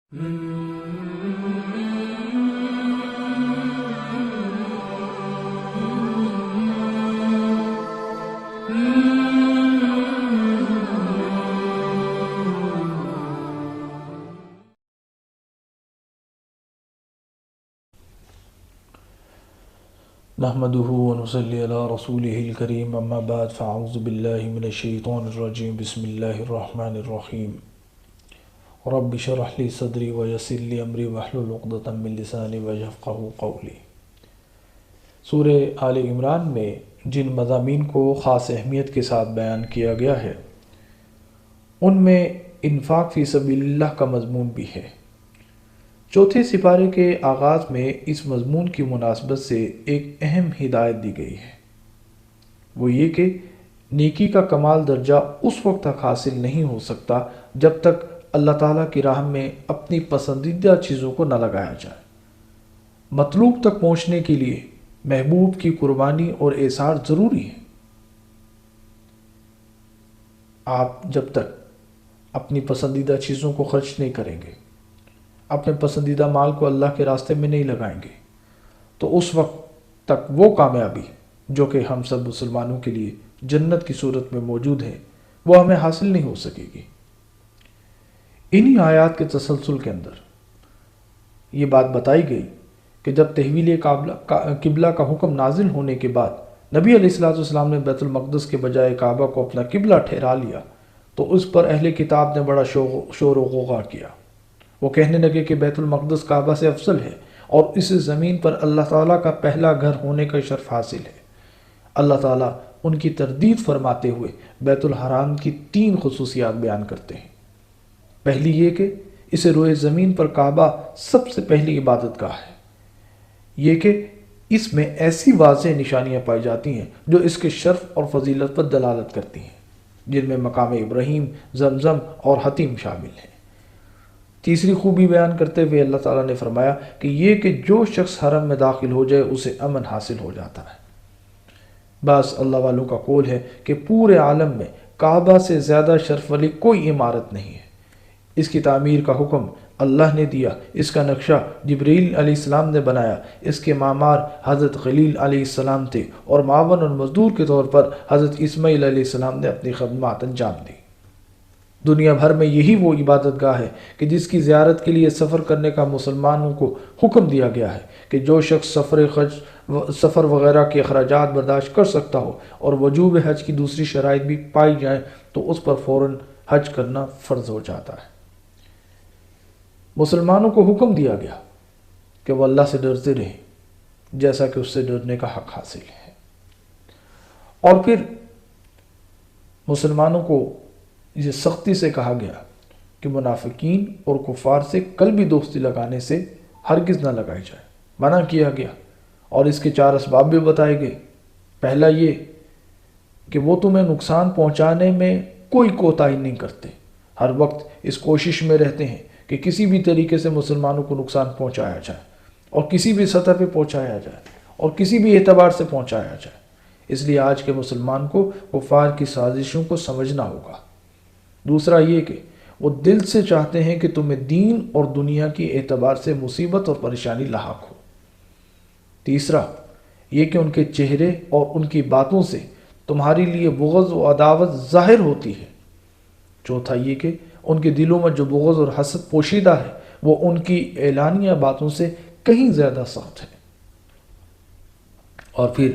نحمده ونصلي على رسوله الكريم اما بعد فاعوذ بالله من الشيطان الرجيم بسم الله الرحمن الرحيم رب اشرح لي صدري ويسر لي امري واحلل عقدة من لساني يفقهوا قولي۔ سورہ آل عمران میں جن مضامین کو خاص اہمیت کے ساتھ بیان کیا گیا ہے ان میں انفاق فی سبیل اللہ کا مضمون بھی ہے۔ چوتھے سپارے کے آغاز میں اس مضمون کی مناسبت سے ایک اہم ہدایت دی گئی ہے، وہ یہ کہ نیکی کا کمال درجہ اس وقت تک حاصل نہیں ہو سکتا جب تک اللہ تعالیٰ کی راہ میں اپنی پسندیدہ چیزوں کو نہ لگایا جائے۔ مطلوب تک پہنچنے کے لیے محبوب کی قربانی اور ایثار ضروری ہے۔ آپ جب تک اپنی پسندیدہ چیزوں کو خرچ نہیں کریں گے، اپنے پسندیدہ مال کو اللہ کے راستے میں نہیں لگائیں گے، تو اس وقت تک وہ کامیابی جو کہ ہم سب مسلمانوں کے لیے جنت کی صورت میں موجود ہے وہ ہمیں حاصل نہیں ہو سکے گی۔ انہی آیات کے تسلسل کے اندر یہ بات بتائی گئی کہ جب تحویل قبلہ کا حکم نازل ہونے کے بعد نبی علیہ السلام نے بیت المقدس کے بجائے کعبہ کو اپنا قبلہ ٹھہرا لیا تو اس پر اہل کتاب نے بڑا شور و غوغا کیا۔ وہ کہنے لگے کہ بیت المقدس کعبہ سے افضل ہے اور اس زمین پر اللہ تعالیٰ کا پہلا گھر ہونے کا شرف حاصل ہے۔ اللہ تعالیٰ ان کی تردید فرماتے ہوئے بیت الحرام کی 3 خصوصیات بیان کرتے ہیں۔ پہلی یہ کہ اسے روئے زمین پر کعبہ سب سے پہلی عبادت گاہ ہے، یہ کہ اس میں ایسی واضح نشانیاں پائی جاتی ہیں جو اس کے شرف اور فضیلت پر دلالت کرتی ہیں، جن میں مقام ابراہیم، زمزم اور حتیم شامل ہیں۔ تیسری خوبی بیان کرتے ہوئے اللہ تعالیٰ نے فرمایا کہ یہ کہ جو شخص حرم میں داخل ہو جائے اسے امن حاصل ہو جاتا ہے۔ بس اللہ والوں کا قول ہے کہ پورے عالم میں کعبہ سے زیادہ شرف والی کوئی عمارت نہیں ہے۔ اس کی تعمیر کا حکم اللہ نے دیا، اس کا نقشہ جبریل علیہ السلام نے بنایا، اس کے معمار حضرت خلیل علیہ السلام تھے اور معاون اور مزدور کے طور پر حضرت اسماعیل علیہ السلام نے اپنی خدمات انجام دی۔ دنیا بھر میں یہی وہ عبادت گاہ ہے کہ جس کی زیارت کے لیے سفر کرنے کا مسلمانوں کو حکم دیا گیا ہے کہ جو شخص سفر وغیرہ کے اخراجات برداشت کر سکتا ہو اور وجوب حج کی دوسری شرائط بھی پائی جائیں تو اس پر فوراً حج کرنا فرض ہو جاتا ہے۔ مسلمانوں کو حکم دیا گیا کہ وہ اللہ سے ڈرتے رہیں جیسا کہ اس سے ڈرنے کا حق حاصل ہے، اور پھر مسلمانوں کو یہ سختی سے کہا گیا کہ منافقین اور کفار سے قلبی دوستی لگانے سے ہرگز نہ لگائی جائے، منع کیا گیا، اور اس کے 4 اسباب بھی بتائے گئے۔ پہلا یہ کہ وہ تمہیں نقصان پہنچانے میں کوئی کوتاہی نہیں کرتے، ہر وقت اس کوشش میں رہتے ہیں کہ کسی بھی طریقے سے مسلمانوں کو نقصان پہنچایا جائے اور کسی بھی سطح پہ پہنچایا جائے اور کسی بھی اعتبار سے پہنچایا جائے۔ اس لیے آج کے مسلمان کو کفار کی سازشوں کو سمجھنا ہوگا۔ دوسرا یہ کہ وہ دل سے چاہتے ہیں کہ تمہیں دین اور دنیا کی اعتبار سے مصیبت اور پریشانی لاحق ہو۔ تیسرا یہ کہ ان کے چہرے اور ان کی باتوں سے تمہارے لیے بغض و عداوت ظاہر ہوتی ہے۔ چوتھا یہ کہ ان کے دلوں میں جو بغض اور حسد پوشیدہ ہے وہ ان کی اعلانیہ باتوں سے کہیں زیادہ سخت ہے۔ اور پھر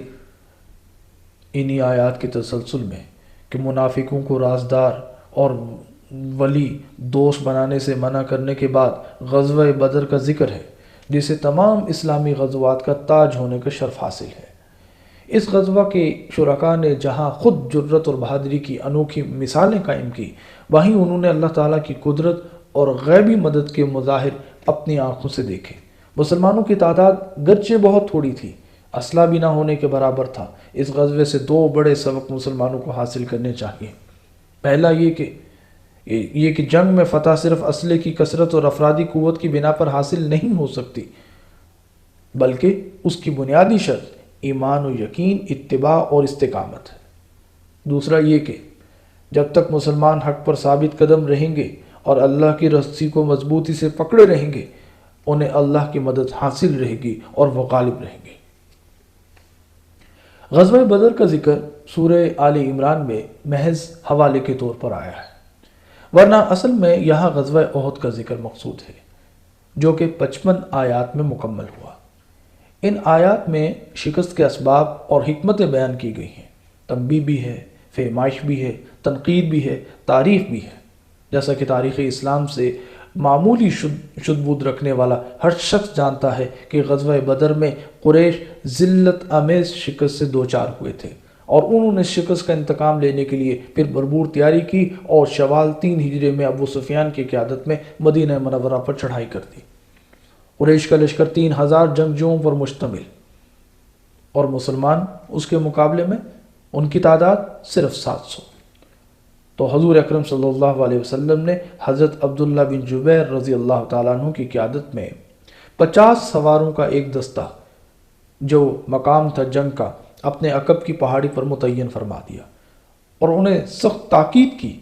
انہی آیات کے تسلسل میں کہ منافقوں کو رازدار اور ولی دوست بنانے سے منع کرنے کے بعد غزوہ بدر کا ذکر ہے، جسے تمام اسلامی غزوات کا تاج ہونے کا شرف حاصل ہے۔ اس غزوہ کے شرکاء نے جہاں خود جرت اور بہادری کی انوکھی مثالیں قائم کی، وہیں انہوں نے اللہ تعالیٰ کی قدرت اور غیبی مدد کے مظاہر اپنی آنکھوں سے دیکھے۔ مسلمانوں کی تعداد گرچہ بہت تھوڑی تھی، اسلحہ بھی نہ ہونے کے برابر تھا۔ اس غزوے سے 2 بڑے سبق مسلمانوں کو حاصل کرنے چاہیے۔ پہلا یہ کہ جنگ میں فتح صرف اسلحے کی کثرت اور افرادی قوت کی بنا پر حاصل نہیں ہو سکتی، بلکہ اس کی بنیادی شرط ایمان و یقین، اتباع اور استقامت ہے۔ دوسرا یہ کہ جب تک مسلمان حق پر ثابت قدم رہیں گے اور اللہ کی رسی کو مضبوطی سے پکڑے رہیں گے، انہیں اللہ کی مدد حاصل رہے گی اور وہ غالب رہیں گے۔ غزوہ بدر کا ذکر سورہ آل عمران میں محض حوالے کے طور پر آیا ہے، ورنہ اصل میں یہاں غزوہ احد کا ذکر مقصود ہے، جو کہ 55 آیات میں مکمل ہوا۔ ان آیات میں شکست کے اسباب اور حکمتیں بیان کی گئی ہیں، تنبیہ بھی ہے، فہمائش بھی ہے، تنقید بھی ہے، تعریف بھی ہے۔ جیسا کہ تاریخ اسلام سے معمولی شد بود رکھنے والا ہر شخص جانتا ہے کہ غزوہ بدر میں قریش ذلت آمیز شکست سے دوچار ہوئے تھے، اور انہوں نے شکست کا انتقام لینے کے لیے پھر بھرپور تیاری کی اور شوال 3 ہجری میں ابو سفیان کی قیادت میں مدینہ منورہ پر چڑھائی کر دی۔ قریش کا لشکر 3000 جنگجوؤں پر مشتمل، اور مسلمان اس کے مقابلے میں ان کی تعداد صرف 700۔ تو حضور اکرم صلی اللہ علیہ وسلم نے حضرت عبداللہ بن جبیر رضی اللہ تعالیٰ عنہ کی قیادت میں 50 سواروں کا ایک دستہ، جو مقام تھا جنگ کا، اپنے عقب کی پہاڑی پر متعین فرما دیا، اور انہیں سخت تاکید کی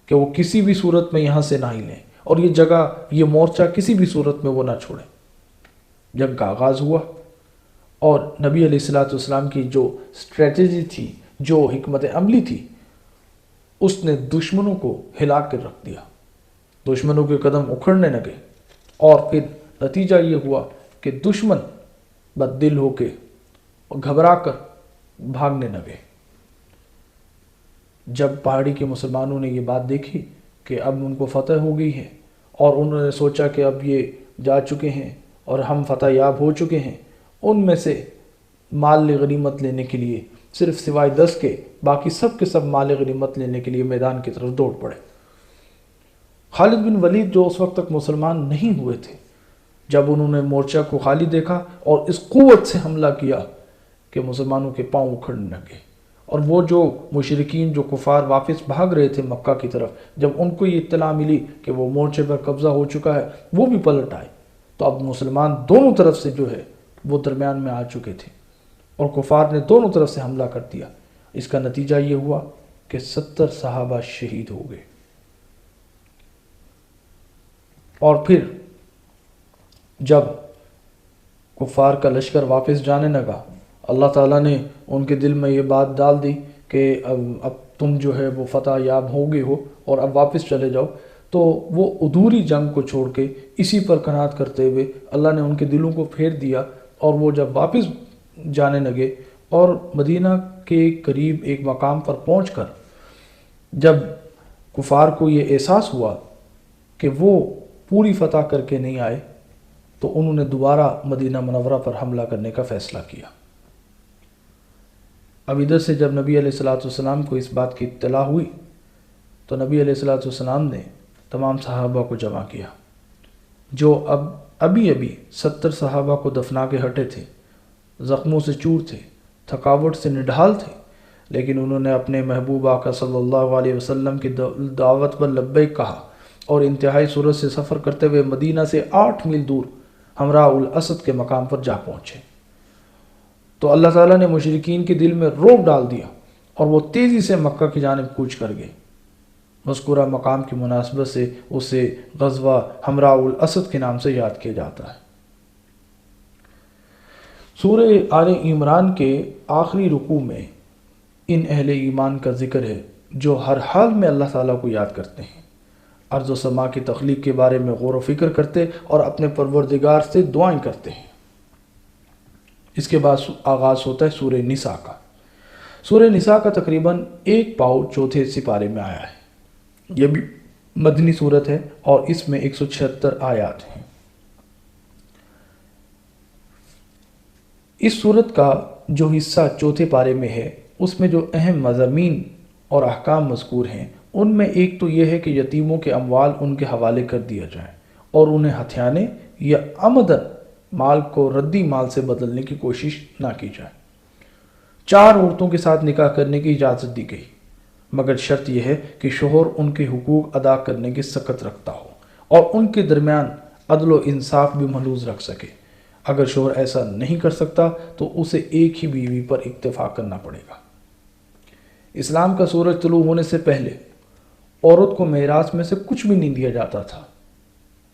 کہ وہ کسی بھی صورت میں یہاں سے نہ ہلیں، اور یہ جگہ، یہ مورچہ کسی بھی صورت میں وہ نہ چھوڑیں۔ جنگ کا آغاز ہوا، اور نبی علیہ السلام کی جو اسٹریٹجی تھی، جو حکمت عملی تھی، اس نے دشمنوں کو ہلا کر رکھ دیا۔ دشمنوں کے قدم اکھڑنے لگے، اور پھر نتیجہ یہ ہوا کہ دشمن بد دل ہو کے گھبرا کر بھاگنے لگے۔ جب پہاڑی کے مسلمانوں نے یہ بات دیکھی کہ اب ان کو فتح ہو گئی ہے، اور انہوں نے سوچا کہ اب یہ جا چکے ہیں اور ہم فتح یاب ہو چکے ہیں، ان میں سے مال غنیمت لینے کے لیے صرف سوائے 10 کے باقی سب کے سب مال غنیمت لینے کے لیے میدان کی طرف دوڑ پڑے۔ خالد بن ولید جو اس وقت تک مسلمان نہیں ہوئے تھے، جب انہوں نے مورچہ کو خالی دیکھا اور اس قوت سے حملہ کیا کہ مسلمانوں کے پاؤں اکھڑنے لگے، اور وہ جو مشرکین، جو کفار واپس بھاگ رہے تھے مکہ کی طرف، جب ان کو یہ اطلاع ملی کہ وہ مورچے پر قبضہ ہو چکا ہے، وہ بھی پلٹ آئے۔ تو اب مسلمان دونوں طرف سے جو ہے وہ درمیان میں آ چکے تھے، اور کفار نے دونوں طرف سے حملہ کر دیا۔ اس کا نتیجہ یہ ہوا کہ 70 صحابہ شہید ہو گئے۔ اور پھر جب کفار کا لشکر واپس جانے لگا، اللہ تعالیٰ نے ان کے دل میں یہ بات ڈال دی کہ اب تم جو ہے وہ فتح یاب ہو گئے ہو اور اب واپس چلے جاؤ۔ تو وہ ادھوری جنگ کو چھوڑ کے اسی پر قناعت کرتے ہوئے اللہ نے ان کے دلوں کو پھیر دیا، اور وہ جب واپس جانے لگے اور مدینہ کے قریب ایک مقام پر پہنچ کر جب کفار کو یہ احساس ہوا کہ وہ پوری فتح کر کے نہیں آئے، تو انہوں نے دوبارہ مدینہ منورہ پر حملہ کرنے کا فیصلہ کیا۔ اب ادھر سے جب نبی علیہ السلام کو اس بات کی اطلاع ہوئی، تو نبی علیہ السلام نے تمام صحابہ کو جمع کیا، جو ابھی 70 صحابہ کو دفنا کے ہٹے تھے، زخموں سے چور تھے، تھکاوٹ سے نڈھال تھے، لیکن انہوں نے اپنے محبوب آقا صلی اللہ علیہ وسلم کی دعوت پر لبیک کہا، اور انتہائی سرعت سے سفر کرتے ہوئے مدینہ سے 8 میل دور حمراء الاسد کے مقام پر جا پہنچے۔ تو اللہ تعالیٰ نے مشرکین کے دل میں رعب ڈال دیا، اور وہ تیزی سے مکہ کی جانب کوچ کر گئے۔ مذکورہ مقام کی مناسبت سے اسے غزوہ حمراء الاسد کے نام سے یاد کیا جاتا ہے۔ سورہ آل عمران کے آخری رکوع میں ان اہل ایمان کا ذکر ہے جو ہر حال میں اللہ تعالیٰ کو یاد کرتے ہیں، ارض و سما کی تخلیق کے بارے میں غور و فکر کرتے اور اپنے پروردگار سے دعائیں کرتے ہیں۔ اس کے بعد آغاز ہوتا ہے سورہ نساء کا۔ سورہ نساء کا تقریباً 1 پاؤ چوتھے سپارے میں آیا ہے۔ یہ بھی مدنی صورت ہے، اور اس میں 176 آیات ہیں۔ اس صورت کا جو حصہ چوتھے پارے میں ہے، اس میں جو اہم مضامین اور احکام مذکور ہیں، ان میں ایک تو یہ ہے کہ یتیموں کے اموال ان کے حوالے کر دیا جائے، اور انہیں ہتھیانے یا عمدن مال کو ردی مال سے بدلنے کی کوشش نہ کی جائے۔ 4 عورتوں کے ساتھ نکاح کرنے کی اجازت دی گئی، مگر شرط یہ ہے کہ شوہر ان کے حقوق ادا کرنے کی سخت رکھتا ہو، اور ان کے درمیان عدل و انصاف بھی محفوظ رکھ سکے۔ اگر شوہر ایسا نہیں کر سکتا تو اسے ایک ہی بیوی پر اکتفا کرنا پڑے گا۔ اسلام کا سورج طلوع ہونے سے پہلے عورت کو میراث میں سے کچھ بھی نہیں دیا جاتا تھا،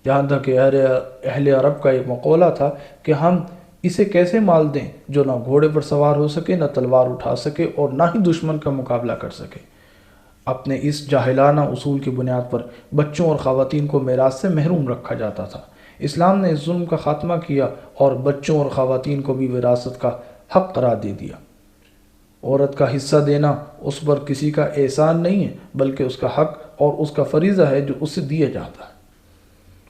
یہاں تک کہ اہل عرب کا ایک مقولہ تھا کہ ہم اسے کیسے مال دیں جو نہ گھوڑے پر سوار ہو سکے، نہ تلوار اٹھا سکے، اور نہ ہی دشمن کا مقابلہ کر سکے۔ اپنے اس جاہلانہ اصول کی بنیاد پر بچوں اور خواتین کو میراث سے محروم رکھا جاتا تھا۔ اسلام نے اس ظلم کا خاتمہ کیا اور بچوں اور خواتین کو بھی وراثت کا حق قرار دے دیا۔ عورت کا حصہ دینا اس پر کسی کا احسان نہیں ہے، بلکہ اس کا حق اور اس کا فریضہ ہے جو اسے دیا جاتا ہے۔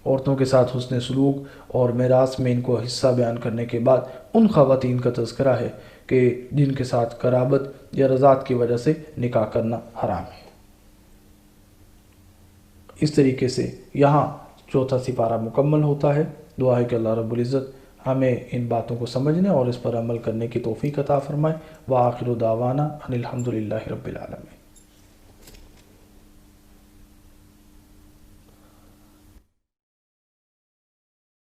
عورتوں کے ساتھ حسن سلوک اور میراث میں ان کو حصہ بیان کرنے کے بعد ان خواتین کا تذکرہ ہے کہ جن کے ساتھ قرابت یا رضاعت کی وجہ سے نکاح کرنا حرام ہے۔ اس طریقے سے یہاں چوتھا سپارہ مکمل ہوتا ہے۔ دعا ہے کہ اللہ رب العزت ہمیں ان باتوں کو سمجھنے اور اس پر عمل کرنے کی توفیق عطا فرمائے۔ وآخر دعوانا ان الحمد للہ رب العالمین۔